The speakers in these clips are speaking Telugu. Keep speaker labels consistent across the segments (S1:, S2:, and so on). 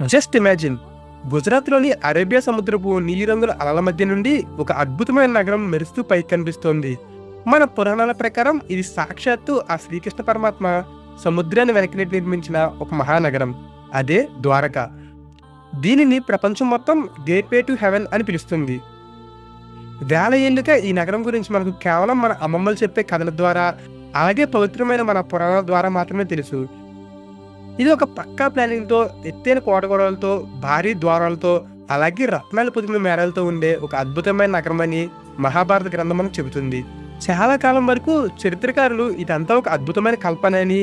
S1: జస్ట్ ఇమాజిన్, గుజరాత్లోని అరేబియా సముద్రపు నీలిరంగుల అలల మధ్య నుండి ఒక అద్భుతమైన నగరం మెరుస్తూ పైకి కనిపిస్తోంది. మన పురాణాల ప్రకారం ఇది సాక్షాత్తు ఆ శ్రీకృష్ణ పరమాత్మ సముద్రాన్ని వెనక్కి నెట్టి నిర్మించిన ఒక మహానగరం. అదే ద్వారక. దీనిని ప్రపంచం మొత్తం గేట్వే టు హెవెన్ అని పిలుస్తుంది. వేల ఏళ్ళుగా ఈ నగరం గురించి మనకు కేవలం మన అమ్మమ్మలు చెప్పే కథల ద్వారా, అలాగే పవిత్రమైన మన పురాణాల ద్వారా మాత్రమే తెలుసు. ఇది ఒక పక్కా ప్లానింగ్తో, ఎత్తైన కోటగోడలతో, భారీ ద్వారాలతో, అలాగే రత్నాలు పొదిగిన మేడలతో ఉండే ఒక అద్భుతమైన నగరం అని మహాభారత గ్రంథం మనకు చెబుతుంది. చాలా కాలం వరకు చరిత్రకారులు ఇదంతా ఒక అద్భుతమైన కల్పన అని,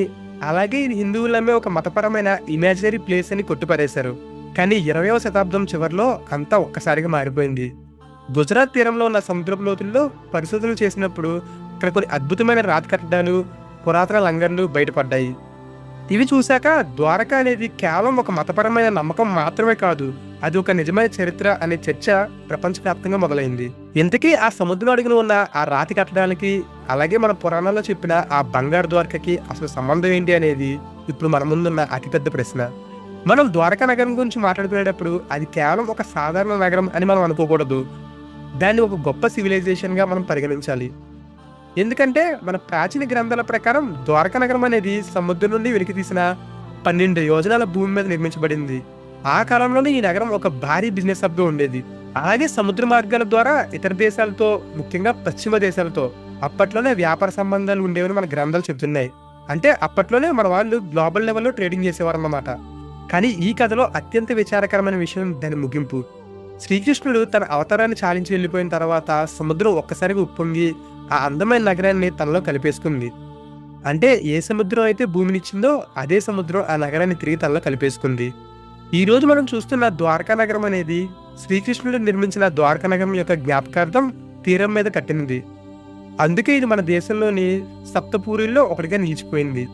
S1: అలాగే ఇది హిందువులమే ఒక మతపరమైన ఇమాజినరీ ప్లేస్ అని కొట్టుపడేశారు. కానీ 20వ శతాబ్దం చివరిలో అంతా ఒక్కసారిగా మారిపోయింది. గుజరాత్ తీరంలో ఉన్న సముద్రపు లోతుల్లో పరిశోధనలు చేసినప్పుడు ఇక్కడ కొన్ని అద్భుతమైన రాతి కట్టడాలు, పురాతన లంగర్లు బయటపడ్డాయి. ఇవి చూశాక ద్వారక అనేది కేవలం ఒక మతపరమైన నమ్మకం మాత్రమే కాదు, అది ఒక నిజమైన చరిత్ర అనే చర్చ ప్రపంచవ్యాప్తంగా మొదలైంది. ఇంతకీ ఆ సముద్రం అడుగున ఉన్న ఆ రాతి కట్టడానికి, అలాగే మన పురాణాల్లో చెప్పిన ఆ బంగారు ద్వారకకి అసలు సంబంధం ఏంటి అనేది ఇప్పుడు మన ముందున్న అతిపెద్ద ప్రశ్న. మనం ద్వారకా నగరం గురించి మాట్లాడుకునేటప్పుడు అది కేవలం ఒక సాధారణ నగరం అని మనం అనుకోకూడదు. దాన్ని ఒక గొప్ప సివిలైజేషన్గా మనం పరిగణించాలి. ఎందుకంటే మన ప్రాచీన గ్రంథాల ప్రకారం ద్వారకా నగరం అనేది సముద్రం నుండి వెలికి తీసిన 12 యోజనాల భూమి మీద నిర్మించబడింది. ఆ కాలంలోనే ఈ నగరం ఒక భారీ బిజినెస్ హబ్గా ఉండేది. అలాగే సముద్ర మార్గాల ద్వారా ఇతర దేశాలతో, ముఖ్యంగా పశ్చిమ దేశాలతో అప్పట్లోనే వ్యాపార సంబంధాలు ఉండేవని మన గ్రంథాలు చెబుతున్నాయి. అంటే అప్పట్లోనే మన వాళ్ళు గ్లోబల్ లెవెల్లో ట్రేడింగ్ చేసేవారు అన్నమాట. కానీ ఈ కథలో అత్యంత విచారకరమైన విషయం దాని ముగింపు. శ్రీకృష్ణుడు తన అవతారాన్ని చాలించి వెళ్ళిపోయిన తర్వాత సముద్రం ఒక్కసారిగా ఉప్పొంగి ఆ అందమైన నగరాన్ని తనలో కలిపేసుకుంది. అంటే ఏ సముద్రం అయితే భూమినిచ్చిందో అదే సముద్రం ఆ నగరాన్ని తిరిగి తనలో కలిపేసుకుంది. ఈరోజు మనం చూస్తున్న ద్వారకా నగరం అనేది శ్రీకృష్ణుడు నిర్మించిన ద్వారకా నగరం యొక్క జ్ఞాపకార్థం తీరం మీద కట్టినది. అందుకే ఇది మన దేశంలోని సప్తపూరిల్లో ఒకటిగా నిలిచిపోయింది.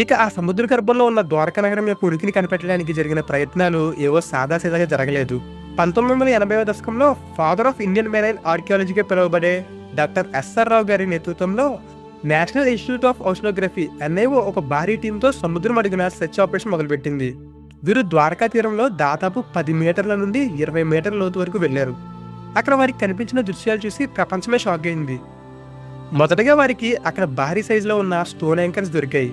S1: ఇక ఆ సముద్ర గర్భంలో ఉన్న ద్వారకా నగరం యొక్క ఉనికిని కనిపెట్టడానికి జరిగిన ప్రయత్నాలు ఏవో సాదాసీదాగా జరగలేదు. 1980వ దశకంలో ఫాదర్ ఆఫ్ ఇండియన్ మెరైన్ ఆర్కియాలజీగా పిలువబడే డాక్టర్ ఎస్ఆర్ రావు గారి నేతృత్వంలో నేషనల్ ఇన్స్టిట్యూట్ ఆఫ్ ఓషనోగ్రఫీ అనేవో ఒక భారీ టీంతో సముద్రం అడుగున సెర్చ్ ఆపరేషన్ మొదలుపెట్టింది. వీరు ద్వారకా తీరంలో దాదాపు 10 మీటర్ల నుండి 20 మీటర్ల లోతు వరకు వెళ్లారు. అక్కడ వారికి కనిపించిన దృశ్యాలు చూసి ప్రపంచమే షాక్ అయింది. మొదటగా వారికి అక్కడ భారీ సైజులో ఉన్న స్టోన్ యాంకర్స్ దొరికాయి.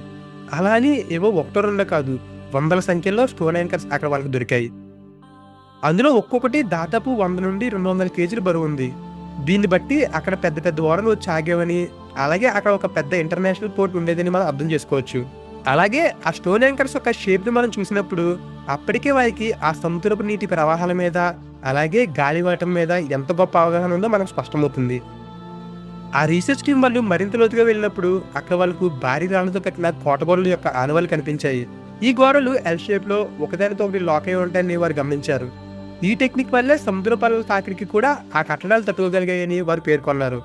S1: అలా అని ఏవో ఒకటో రెండో కాదు, వందల సంఖ్యలో స్టోన్ యాంకర్స్ అక్కడ వాళ్ళకి దొరికాయి. అందులో ఒక్కొక్కటి దాదాపు 100 నుండి 200 కేజీలు బరువు ఉంది. దీన్ని బట్టి అక్కడ పెద్ద పెద్ద ఓడలు వచ్చి ఆగేవని, అలాగే అక్కడ ఒక పెద్ద ఇంటర్నేషనల్ పోర్ట్ ఉండేదని మనం అర్థం చేసుకోవచ్చు. అలాగే ఆ స్టోన్ యాంకర్స్ యొక్క షేప్ని మనం చూసినప్పుడు అప్పటికే వారికి ఆ సముద్రపు నీటి ప్రవాహాల మీద, అలాగే గాలివాటం మీద ఎంత గొప్ప అవగాహన ఉందో మనకు స్పష్టమవుతుంది. ఆ రీసెర్చ్ టీం వాళ్ళు మరింత లోతుగా వెళ్ళినప్పుడు అక్కడ వాళ్ళకు భారీ రాళ్లతో కట్టిన కోటగోడల యొక్క ఆనవాళ్లు కనిపించాయి. ఈ గోడలు ఎల్ షేప్లో ఒకదానితో ఒకటి లాక్ అయి ఉంటాయని వారు గమనించారు. ఈ టెక్నిక్ వల్లే సముద్ర పనుల తాకిడికి కూడా ఆ కట్టడాలు తట్టుకోగలిగాయని వారు పేర్కొన్నారు.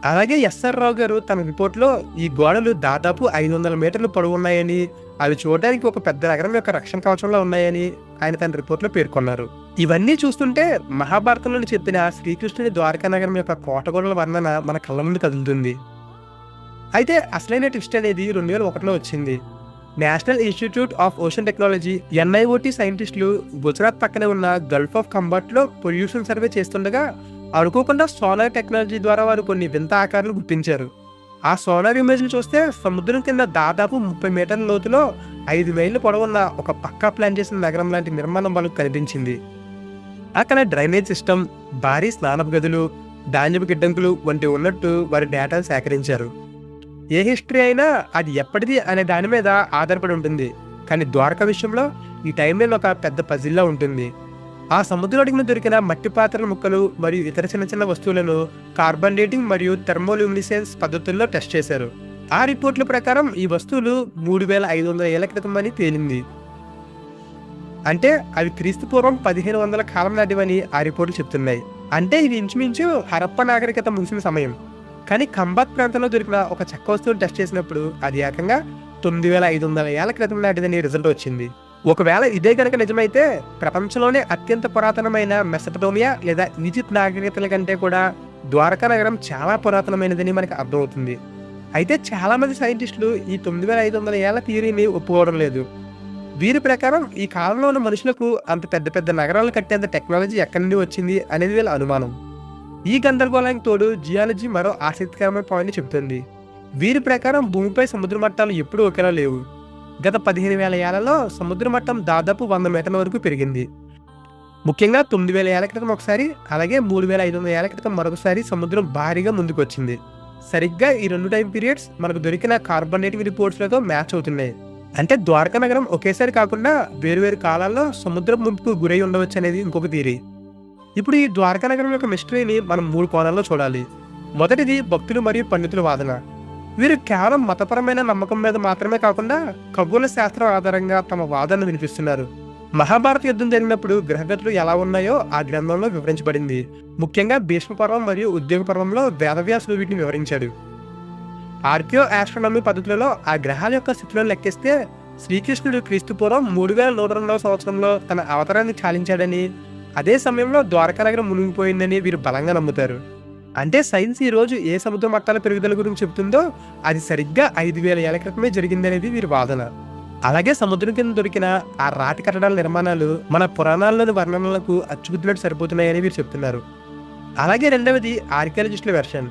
S1: అలాగే ఎస్ఆర్ రావు గారు తన రిపోర్ట్లో ఈ గోడలు దాదాపు 500 మీటర్లు పొడవు ఉన్నాయని, అవి చూడడానికి ఒక పెద్ద నగరం యొక్క రక్షణ కవచంలో ఉన్నాయని ఆయన తన రిపోర్ట్లో పేర్కొన్నారు. ఇవన్నీ చూస్తుంటే మహాభారతంలో చెప్పిన శ్రీకృష్ణుని ద్వారకా నగరం యొక్క కోటగోడల వర్ణన మన కళ్ళ ముందు కదులుతుంది. అయితే అసలైన ట్విస్ట్ అనేది 2001లో వచ్చింది. National institute of ocean technology NIOT సైంటిస్టులు గుజరాత్ పక్కనే ఉన్న గల్ఫ్ ఆఫ్ కంబాట్లో పొల్యూషన్ సర్వే చేస్తుండగా అనుకోకుండా సోనార్ టెక్నాలజీ ద్వారా వారు కొన్ని వింత ఆకారాలు గుర్తించారు. ఆ సోనార్ ఇమేజ్లు చూస్తే సముద్రం కింద దాదాపు 30 మీటర్ల లోతులో 5 మైళ్ళ పొడవున్న ఒక పక్కా ప్లాన్ చేసిన నగరం లాంటి నిర్మాణం వాళ్ళకు కనిపించింది. అక్కడ డ్రైనేజ్ సిస్టమ్, భారీ స్నానపు గదులు, ధాన్యపు గిడ్డంకులు వంటి ఉన్నట్టు వారి డేటాను సేకరించారు. ఏ హిస్టరీ అయినా అది ఎప్పటిది అనే దాని మీద ఆధారపడి ఉంటుంది. కానీ ద్వారకా విషయంలో ఈ టైంలైన్ ఒక పెద్ద పజిల్లా ఉంటుంది. ఆ సముద్రం అడుగున దొరికిన మట్టి పాత్రల ముక్కలు మరియు ఇతర చిన్న చిన్న వస్తువులను కార్బన్ డేటింగ్ మరియు థర్మోల్యూమినిసెన్స్ పద్ధతుల్లో టెస్ట్ చేశారు. ఆ రిపోర్ట్ల ప్రకారం ఈ వస్తువులు 3500 ఏళ్ల క్రితం అని తేలింది. అంటే అవి క్రీస్తు పూర్వం 1500 కాలం నాటివని ఆ రిపోర్టులు చెప్తున్నాయి. అంటే ఇది ఇంచుమించు హరప్ప నాగరికత ముగిసిన సమయం. కానీ కంబాత్ ప్రాంతంలో దొరికిన ఒక చెక్క వస్తువును టెస్ట్ చేసినప్పుడు అది ఏకంగా 9500 ఏళ్ల క్రితం నాటిదని రిజల్ట్ వచ్చింది. ఒకవేళ ఇదే కనుక నిజమైతే ప్రపంచంలోనే అత్యంత పురాతనమైన మెసపటోమియా లేదా ఈజిప్ట్ నాగరికతల కంటే కూడా ద్వారకా నగరం చాలా పురాతనమైనదని మనకు అర్థమవుతుంది. అయితే చాలామంది సైంటిస్టులు ఈ 9500 ఏళ్ల థియరీని ఒప్పుకోవడం లేదు. వీరి ప్రకారం ఈ కాలంలో ఉన్న మనుషులకు అంత పెద్ద పెద్ద నగరాలు కట్టేంత టెక్నాలజీ ఎక్కడి నుండి వచ్చింది అనేది వీళ్ళ అనుమానం. ఈ గందరగోళానికి తోడు జియాలజీ మరో ఆసక్తికరమైన పాయింట్ చెబుతుంది. వీరి ప్రకారం భూమిపై సముద్ర మట్టాలు ఎప్పుడూ ఒకేలా లేవు. గత 15,000 ఏళ్లలో సముద్ర మట్టం దాదాపు 100 మీటర్ల వరకు పెరిగింది. ముఖ్యంగా 9,000 ఏళ్ల క్రితం ఒకసారి, అలాగే 3,500 ఏళ్ల క్రితం మరొకసారి సముద్రం భారీగా ముందుకొచ్చింది. సరిగ్గా ఈ 2 టైం పీరియడ్స్ మనకు దొరికిన కార్బనేటివ్ రిపోర్ట్స్లతో మ్యాచ్ అవుతున్నాయి. అంటే ద్వారకా నగరం ఒకేసారి కాకుండా వేరువేరు కాలాల్లో సముద్రం ముంపుకు గురై ఉండవచ్చు అనేది ఇంకొక థియరీ. ఇప్పుడు ఈ ద్వారకా నగరం యొక్క మిస్టరీని మనం 3 కోణాల్లో చూడాలి. మొదటిది భక్తులు మరియు పండితుల వాదన. వీరు కేవలం మతపరమైన నమ్మకం మీద మాత్రమే కాకుండా ఖగోళ శాస్త్రం ఆధారంగా తమ వాదనను వినిపిస్తున్నారు. మహాభారత యుద్ధం జరిగినప్పుడు గ్రహగతులు ఎలా ఉన్నాయో ఆ గ్రంథంలో వివరించబడింది. ముఖ్యంగా భీష్మ పర్వం మరియు ఉద్యోగ పర్వంలో వేదవ్యాసులు వీటిని వివరించాడు. ఆర్కియో ఆస్ట్రానమీ పద్ధతులలో ఆ గ్రహాల యొక్క స్థితులను లెక్కిస్తే శ్రీకృష్ణుడు క్రీస్తుపూర్వం 3102 సంవత్సరంలో తన అవతారాన్ని చాలించాడని, అదే సమయంలో ద్వారకా నగరం మునిగిపోయిందని వీరు బలంగా నమ్ముతారు. అంటే సైన్స్ ఈ రోజు ఏ సముద్ర మట్టాల పెరుగుదల గురించి చెబుతుందో అది సరిగ్గా 5,000 ఏళ్ల క్రితమే జరిగిందనేది వీరి వాదన. అలాగే సముద్రం కింద దొరికిన ఆ రాతి కట్టడాల నిర్మాణాలు మన పురాణాల్లోని వర్ణనలకు అచ్చుగుద్దినట్టు సరిపోతున్నాయని వీరు చెప్తున్నారు. అలాగే రెండవది ఆర్కియాలజిస్టుల వెర్షన్.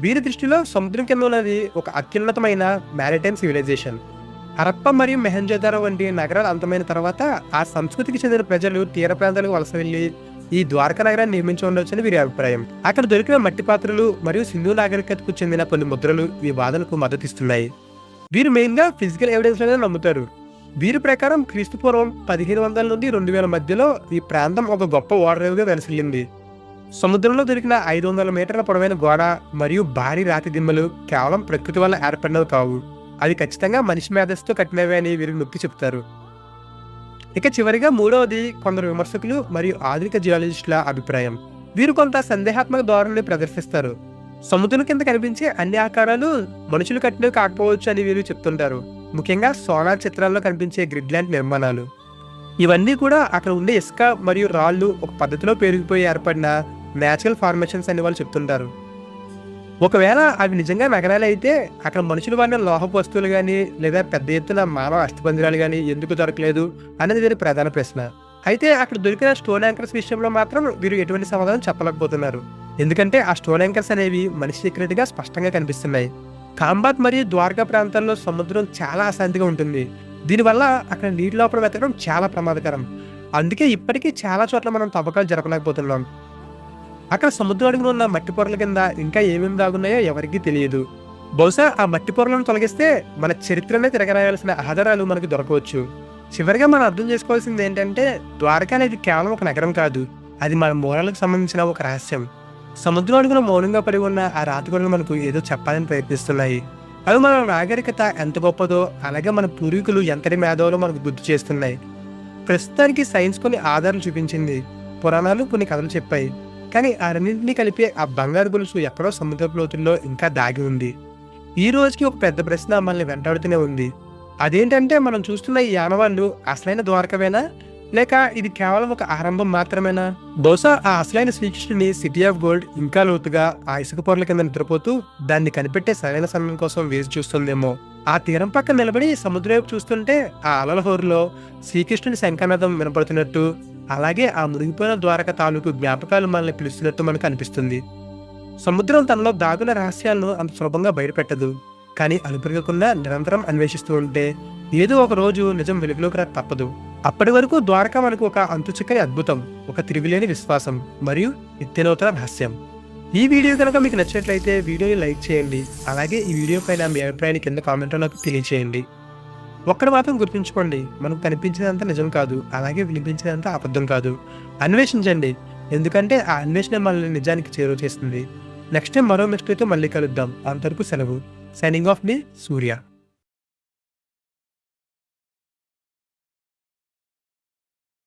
S1: వీరి దృష్టిలో సముద్రం కింద ఉన్నది ఒక అత్యున్నతమైన మ్యారిటైమ్ సివిలైజేషన్. హరప్ప మరియు మెహంజోదారో వంటి నగరాలు అంతమైన తర్వాత ఆ సంస్కృతికి చెందిన ప్రజలు తీర ప్రాంతాలకు వలస వెళ్లి ఈ ద్వారకా నగరాన్ని నిర్మించి ఉండవచ్చని వీరి అభిప్రాయం. అక్కడ దొరికిన మట్టి పాత్రలు మరియు సింధు నాగరికతకు చెందిన కొన్ని ముద్రలు ఈ వాదనకు మద్దతిస్తున్నాయి. వీరు మెయిన్గా ఫిజికల్ ఎవిడెన్స్ అనేది నమ్ముతారు. వీరి ప్రకారం క్రీస్తుపూర్వం 1500 నుండి 2000 మధ్యలో ఈ ప్రాంతం ఒక గొప్ప ఓడరేవుగా వెలసిల్లింది. సముద్రంలో దొరికిన 500 మీటర్ల పొడవైన గోడ మరియు భారీ రాతి దిమ్మలు కేవలం ప్రకృతి వల్ల ఏర్పడినవి కావు, అవి ఖచ్చితంగా మనిషి మేధస్సుతో కట్టినవి అని వీరు నొక్కి చెప్తారు. ఇక చివరిగా మూడవది కొందరు విమర్శకులు మరియు ఆధునిక జియాలజిస్టుల అభిప్రాయం. వీరు కొంత సందేహాత్మక ధోరణిని ప్రదర్శిస్తారు. సముద్రం కింద కనిపించే అన్ని ఆకారాలు మనుషులు కట్టినవి కాకపోవచ్చు అని వీరు చెప్తుంటారు. ముఖ్యంగా సోనార్ చిత్రాల్లో కనిపించే గ్రిడ్ లాంటి నిర్మాణాలు ఇవన్నీ కూడా అక్కడ ఉండే ఇసుక మరియు రాళ్ళు ఒక పద్ధతిలో పెరిగిపోయి ఏర్పడిన న్యాచురల్ ఫార్మేషన్స్ అని వాళ్ళు చెప్తుంటారు. ఒకవేళ అవి నిజంగా నగరాలు అయితే అక్కడ మనుషులు వాడిన లోహపు వస్తువులు కానీ లేదా పెద్ద ఎత్తున మానవ అస్థిపంజరాలు కానీ ఎందుకు దొరకలేదు అనేది వీరి ప్రధాన ప్రశ్న. అయితే అక్కడ దొరికిన స్టోన్ యాంకర్స్ విషయంలో మాత్రం వీరు ఎటువంటి సమాధానం చెప్పలేకపోతున్నారు. ఎందుకంటే ఆ స్టోన్ యాంకర్స్ అనేవి మనిషి సీక్రెట్గా స్పష్టంగా కనిపిస్తున్నాయి. కాంబాత్ మరియు ద్వారకా ప్రాంతాల్లో సముద్రం చాలా అశాంతిగా ఉంటుంది. దీనివల్ల అక్కడ నీటి లోపల వెతకడం చాలా ప్రమాదకరం. అందుకే ఇప్పటికీ చాలా చోట్ల మనం తవ్వకాలు జరపలేకపోతున్నాం. అక్కడ సముద్రం అడుగున ఉన్న మట్టి పొరల కింద ఇంకా ఏమేమి దాగున్నాయో ఎవరికీ తెలియదు. బహుశా ఆ మట్టి పొరలను తొలగిస్తే మన చరిత్రనే తిరగరాయాల్సిన ఆధారాలు మనకు దొరకవచ్చు. చివరిగా మనం అర్థం చేసుకోవాల్సింది ఏంటంటే ద్వారకా అనేది కేవలం ఒక నగరం కాదు, అది మన మూలాలకు సంబంధించిన ఒక రహస్యం. సముద్రం అడుగున మౌనంగా పడి ఉన్న ఆ రాతిగొడలు మనకు ఏదో చెప్పాలని ప్రయత్నిస్తున్నాయి. అవి మన నాగరికత ఎంత గొప్పదో, అలాగే మన పూర్వీకులు ఎంతటి మేధోలో మనకు గుర్తు చేస్తున్నాయి. ప్రస్తుతానికి సైన్స్ కొన్ని ఆధారాలు చూపించింది, పురాణాలు కొన్ని కథలు చెప్పాయి. కానీ ఆ రెండింటినీ కలిపి ఆ బంగారు గొలుసు ఎక్కడో సముద్రపు లోతుల్లో ఇంకా దాగి ఉంది. ఈ రోజుకి ఒక పెద్ద ప్రశ్న మనల్ని వెంటాడుతూనే ఉంది. అదేంటంటే మనం చూస్తున్న ఈ ఆనవాళ్ళు అసలైన ద్వారకవేనా, లేక ఇది కేవలం ఒక ఆరంభం మాత్రమేనా? బహుశా ఆ అసలైన శ్రీకృష్ణుని సిటీ ఆఫ్ గోల్డ్ ఇంకా లోతుగా ఆ ఇసుక పొరల కింద నిద్రపోతూ దాన్ని కనిపెట్టే సరైన సమయం కోసం వేచి చూస్తుందేమో. ఆ తీరం పక్కన నిలబడి సముద్రం వైపు చూస్తుంటే ఆ అలల హోరులో శ్రీకృష్ణుని శంఖనాదం వినపడుతున్నట్టు, అలాగే ఆ మునిగిపోయిన ద్వారక తాలూకు జ్ఞాపకాలు మనల్ని పిలుస్తున్నట్టు మనకు అనిపిస్తుంది. సముద్రం తనలో దాగున్న రహస్యాలను అంత సులభంగా బయటపెట్టదు. కానీ అలుపెరగకుండా నిరంతరం అన్వేషిస్తూ ఉంటే ఏదో ఒక రోజు నిజం వెలుగులోకి రాక తప్పదు. అప్పటి వరకు ద్వారక మనకు ఒక అంతుచిక్కని అద్భుతం, ఒక తిరుగులేని విశ్వాసం మరియు నిత్యనూతన రహస్యం. ఈ వీడియో కనుక మీకు నచ్చినట్లయితే వీడియోని లైక్ చేయండి. అలాగే ఈ వీడియో పైన మీ అభిప్రాయాన్ని కింద కామెంట్లో నాకు తెలియచేయండి. ఒక్కటి మాత్రం గుర్తుంచుకోండి, మనకు కనిపించేదంతా నిజం కాదు, అలాగే వినిపించేదంతా అబద్ధం కాదు. అన్వేషించండి, ఎందుకంటే ఆ అన్వేషణ మనల్ని నిజానికి చేరువ చేస్తుంది. నెక్స్ట్ టైం మరో మిస్టరీతో మళ్ళీ కలుద్దాం. అంతవరకు సెలవు. సైనింగ్ ఆఫ్ మీ సూర్య.